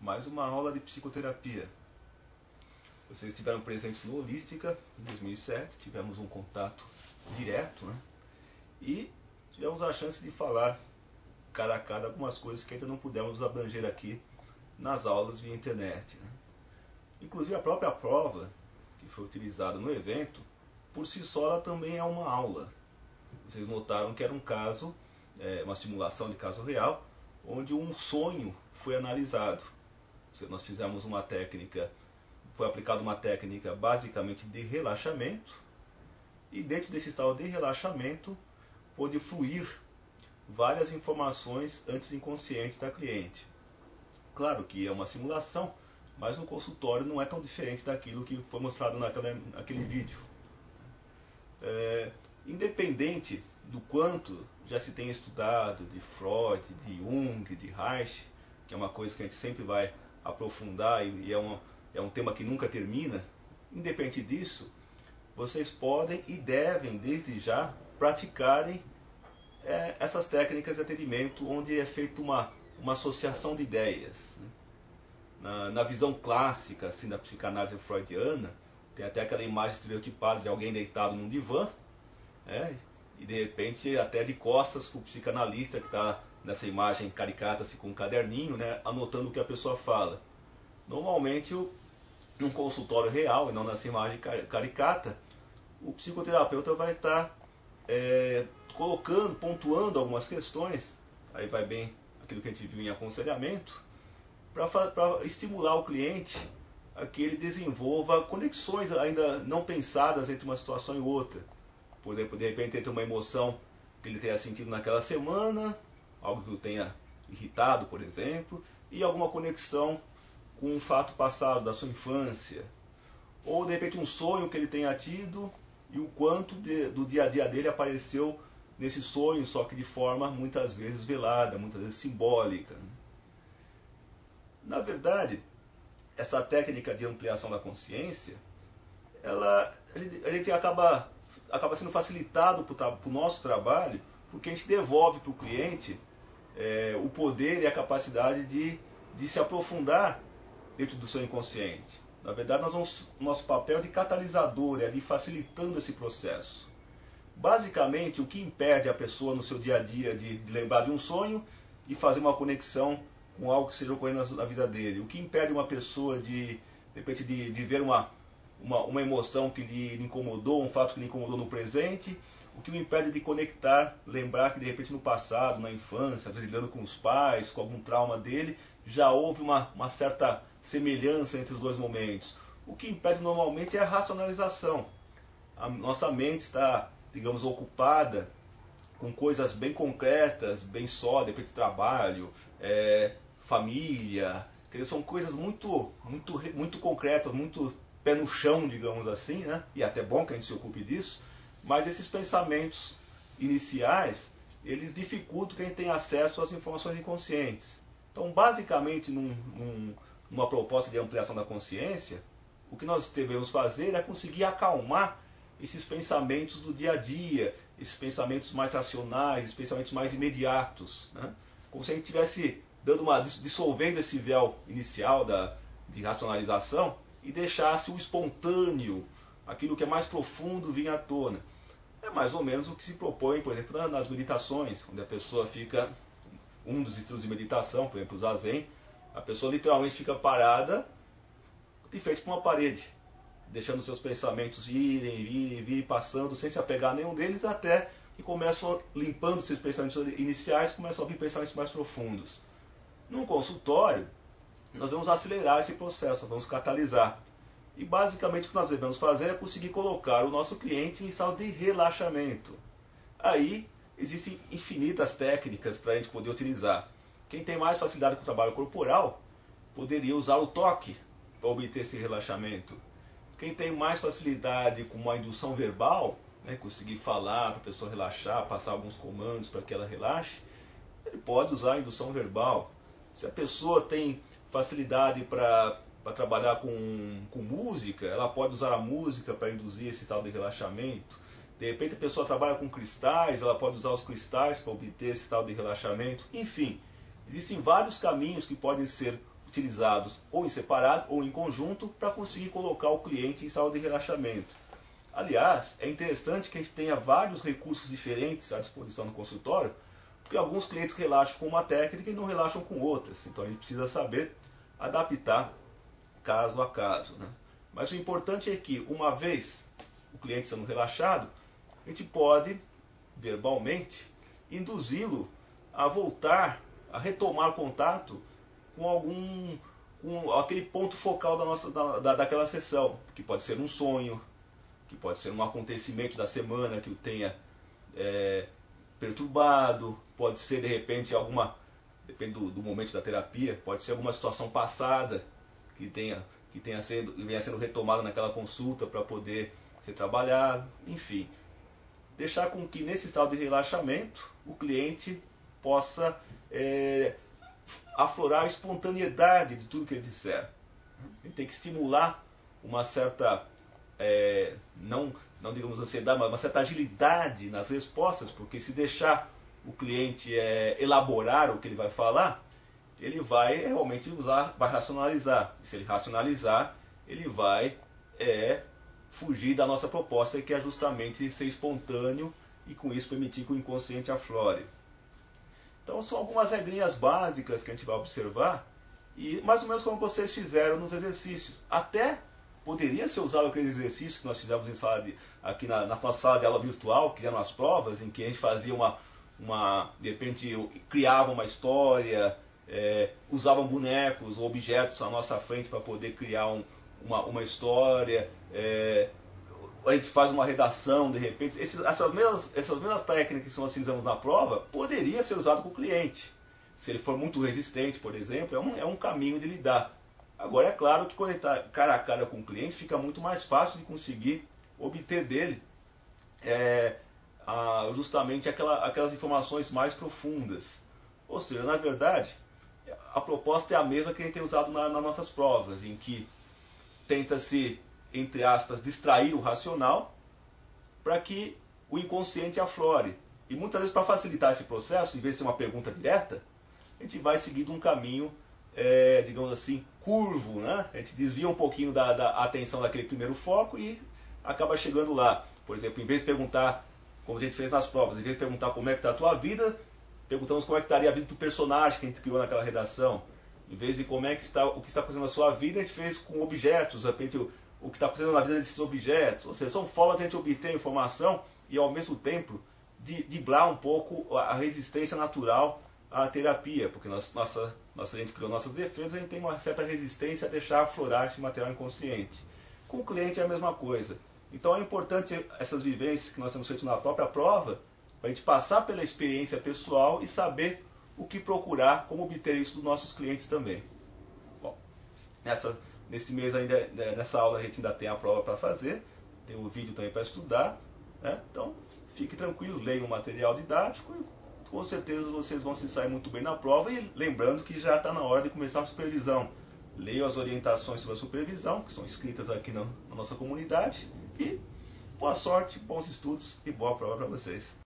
mais uma aula de psicoterapia. Vocês estiveram presentes no Holística em 2007, tivemos um contato direto, né? E tivemos a chance de falar cara a cara algumas coisas que ainda não pudemos abranger aqui nas aulas via internet, né? Inclusive a própria prova que foi utilizada no evento, por si só ela também é uma aula. Vocês notaram que era um caso, uma simulação de caso real, onde um sonho foi analisado. Nós fizemos uma técnica, foi aplicada uma técnica basicamente de relaxamento, e dentro desse estado de relaxamento pôde fluir várias informações antes inconscientes da cliente. Claro que é uma simulação, mas no consultório não é tão diferente daquilo que foi mostrado naquele vídeo. Independente do quanto já se tenha estudado de Freud, de Jung, de Reich, que é uma coisa que a gente sempre vai aprofundar e é um tema que nunca termina, independente disso, vocês podem e devem, desde já, praticarem essas técnicas de atendimento onde é feita uma associação de ideias. Na visão clássica assim, da psicanálise freudiana, tem até aquela imagem estereotipada de alguém deitado num divã, e de repente até de costas para o psicanalista que está nessa imagem caricata assim, com um caderninho, anotando o que a pessoa fala. Normalmente, num consultório real e não nessa imagem caricata, o psicoterapeuta vai estar colocando, pontuando algumas questões, aí vai bem aquilo que a gente viu em aconselhamento, para estimular o cliente a que ele desenvolva conexões ainda não pensadas entre uma situação e outra. Por exemplo, de repente entre uma emoção que ele tenha sentido naquela semana, algo que o tenha irritado, por exemplo, e alguma conexão com um fato passado da sua infância. Ou de repente um sonho que ele tenha tido e o quanto do dia a dia dele apareceu nesse sonho, só que de forma muitas vezes velada, muitas vezes simbólica. Na verdade, essa técnica de ampliação da consciência, a gente acaba sendo facilitado para o nosso trabalho, porque a gente devolve para o cliente o poder e a capacidade de se aprofundar dentro do seu inconsciente. Na verdade, nosso papel de catalisador é de facilitando esse processo. Basicamente, o que impede a pessoa no seu dia a dia de lembrar de um sonho e fazer uma conexão com algo que esteja ocorrendo na vida dele? O que impede uma pessoa de repente, de ver uma emoção que lhe incomodou, um fato que lhe incomodou no presente? O que o impede de conectar, lembrar que de repente no passado, na infância, às vezes lidando com os pais, com algum trauma dele, já houve uma certa semelhança entre os dois momentos? O que impede normalmente é a racionalização. A nossa mente está, digamos, ocupada com coisas bem concretas, bem só, de repente trabalho, família, quer dizer, são coisas muito concretas, muito pé no chão, digamos assim, e até bom que a gente se ocupe disso, mas esses pensamentos iniciais, eles dificultam que a gente tenha acesso às informações inconscientes. Então, basicamente, numa proposta de ampliação da consciência, o que nós devemos fazer é conseguir acalmar esses pensamentos do dia a dia, esses pensamentos mais racionais, esses pensamentos mais imediatos, como se a gente estivesse dissolvendo esse véu inicial de racionalização e deixasse o espontâneo, aquilo que é mais profundo, vir à tona. É mais ou menos o que se propõe, por exemplo, nas meditações, onde a pessoa fica, um dos estilos de meditação, por exemplo, o Zazen, a pessoa literalmente fica parada de frente para uma parede, deixando seus pensamentos virem, passando, sem se apegar a nenhum deles, até que começam limpando esses pensamentos iniciais, começam a vir pensamentos mais profundos. Num consultório, nós vamos acelerar esse processo, vamos catalisar. E basicamente o que nós devemos fazer é conseguir colocar o nosso cliente em estado de relaxamento. Aí existem infinitas técnicas para a gente poder utilizar. Quem tem mais facilidade com o trabalho corporal poderia usar o toque para obter esse relaxamento. Quem tem mais facilidade com uma indução verbal, conseguir falar para a pessoa relaxar, passar alguns comandos para que ela relaxe, ele pode usar a indução verbal. Se a pessoa tem facilidade para trabalhar com música, ela pode usar a música para induzir esse estado de relaxamento. De repente a pessoa trabalha com cristais, ela pode usar os cristais para obter esse estado de relaxamento. Enfim, existem vários caminhos que podem ser utilizados ou em separado ou em conjunto para conseguir colocar o cliente em estado de relaxamento. Aliás, é interessante que a gente tenha vários recursos diferentes à disposição no consultório, porque alguns clientes relaxam com uma técnica e não relaxam com outras. Então a gente precisa saber adaptar caso a caso, né? Mas o importante é que, uma vez o cliente sendo relaxado, a gente pode, verbalmente, induzi-lo a voltar, a retomar contato com aquele ponto focal daquela sessão, que pode ser um sonho, que pode ser um acontecimento da semana que o tenha perturbado, pode ser de repente depende do momento da terapia, pode ser alguma situação passada que venha sendo retomada naquela consulta para poder ser trabalhado, enfim. Deixar com que nesse estado de relaxamento o cliente possa aflorar a espontaneidade de tudo que ele disser. Ele tem que estimular uma certa, não digamos ansiedade, mas uma certa agilidade nas respostas, porque se deixar o cliente elaborar o que ele vai falar, ele vai realmente vai racionalizar. E se ele racionalizar, ele vai fugir da nossa proposta, que é justamente ser espontâneo e com isso permitir que o inconsciente aflore. Então são algumas regrinhas básicas que a gente vai observar, e mais ou menos como vocês fizeram nos exercícios. Até poderia ser usado aqueles exercícios que nós fizemos aqui na nossa sala de aula virtual, que eram as provas, em que a gente fazia de repente criava uma história, usavam bonecos ou objetos à nossa frente para poder criar uma história, a gente faz uma redação, de repente, essas mesmas técnicas que nós utilizamos na prova, poderia ser usado com o cliente. Se ele for muito resistente, por exemplo, é um caminho de lidar. Agora, é claro que quando ele está cara a cara com o cliente, fica muito mais fácil de conseguir obter dele justamente aquelas informações mais profundas. Ou seja, na verdade, a proposta é a mesma que a gente tem usado nas nossas provas, em que tenta-se, entre aspas, distrair o racional para que o inconsciente aflore. E muitas vezes, para facilitar esse processo, em vez de ser uma pergunta direta, a gente vai seguindo um caminho, digamos assim, curvo, né? A gente desvia um pouquinho da atenção daquele primeiro foco e acaba chegando lá. Por exemplo, em vez de perguntar, como a gente fez nas provas, em vez de perguntar como é que está a tua vida, perguntamos como é que estaria a vida do personagem que a gente criou naquela redação. Em vez de o que está acontecendo na sua vida, a gente fez com objetos, de repente o que está acontecendo na vida desses objetos. Ou seja, são formas de a gente obter informação e ao mesmo tempo driblar um pouco a resistência natural à terapia, porque a gente criou nossas defesas, a gente tem uma certa resistência a deixar aflorar esse material inconsciente. Com o cliente é a mesma coisa. Então é importante essas vivências que nós temos feito na própria prova, para a gente passar pela experiência pessoal e saber o que procurar, como obter isso dos nossos clientes também. Bom, nesse mês ainda, nessa aula a gente ainda tem a prova para fazer, tem o vídeo também para estudar, né? Então fiquem tranquilos, leiam o material didático e com certeza vocês vão se sair muito bem na prova. E lembrando que já está na hora de começar a supervisão. Leiam as orientações sobre a supervisão, que são escritas aqui na nossa comunidade, e boa sorte, bons estudos e boa prova para vocês.